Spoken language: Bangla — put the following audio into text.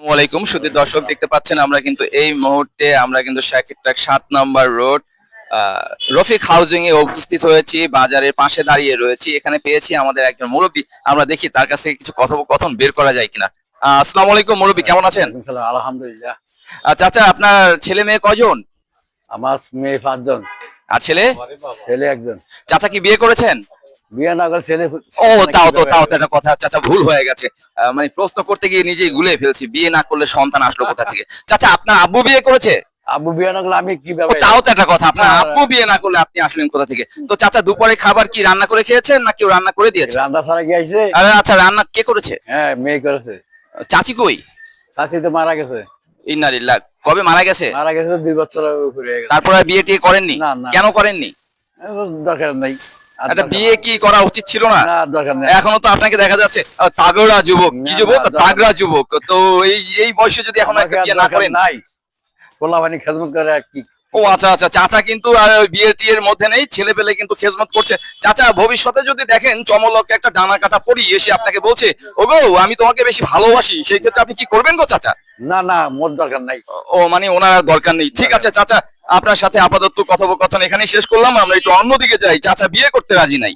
ওয়ালাইকুম সুধী দর্শক দেখতে পাচ্ছেন আমরা কিন্তু এই মুহূর্তে আমরা কিন্তু শাকিরটাক 7 নম্বর রোড রফিক হাউজিং এ উপস্থিত হয়েছি, বাজারের পাশে দাঁড়িয়ে রয়েছি। এখানে পেয়েছি আমাদের একজন মুরব্বী, আমরা দেখি তার কাছ থেকে কিছু কথোপকথন বের করা যায় কিনা। আসসালামু আলাইকুম মুরব্বী, কেমন আছেন? আলহামদুলিল্লাহ। চাচা, আপনার ছেলে মেয়ে কয়জন? আমার মেয়ে 5 জন আর ছেলে? ছেলে 1 জন। চাচা কি বিয়ে করেছেন? বিয়ে না করে ছেলে ও তাও তো একটা কথা চাচা, ভুল হয়ে গেছে। মানে প্রশ্ন করতে গিয়ে নিজেই গুলিয়ে ফেলছি, বিয়ে না করলে সন্তান আসলো কোথা থেকে। চাচা, আপনার আব্বু বিয়ে করেছে? আব্বু বিয়ে না করলে আমি কিভাবে? তাও তো একটা কথা, আপনার আব্বু বিয়ে না করলে আপনি আসলেন কোথা থেকে? তো চাচা, দুপুরে খাবার কি রান্না করে খেয়েছেন না কেউ রান্না করে দিয়েছে? রান্না ছাড়া গিয়েছে। আরে আচ্ছা, রান্না কে করেছে? হ্যাঁ, মেয়ে করেছে। চাচি কই? চাচি তো মারা গেছে। ইন্নালিল্লাহ। কবে মারা গেছে? মারা গেছে 2 বছর উপরে হয়ে গেছে। তারপর আর বিয়ে টিয়ে করেননি? না, না। কেন করেননি? দরকার নাই। একটা বিয়ে কি করা উচিত ছিল না? না, দরকার নাই। এখনো তো আপনাকে দেখা যাচ্ছে তাগড়া যুবক। কি যুবক? তাগড়া যুবক। তো এই বয়সে যদি এখন একটা বিয়ে না করেন। নাই, পোলাপানি খেদমত করে আর কি। ও আচ্ছা আচ্ছা, চাচা কিন্তু আর ওই বিয়ে টিয়ের মধ্যে নেই, ছেলে পেলে কিন্তু খেজমত করছে। চাচা, ভবিষ্যতে যদি দেখেন চমলক একটা ডানা কাটা পরি এসে আপনাকে বলছে ওগো আমি তোমাকে বেশি ভালোবাসি, সেই ক্ষেত্রে আপনি কি করবেন গো চাচা? না, না, মোর দরকার নাই। ও মানে ওনার আর দরকার নেই। ঠিক আছে চাচা, আপনার সাথে আপাতত কথোপকথন এখানেই শেষ করলাম, আমরা একটু অন্যদিকে যাই। চাচা বিয়ে করতে রাজি নাই।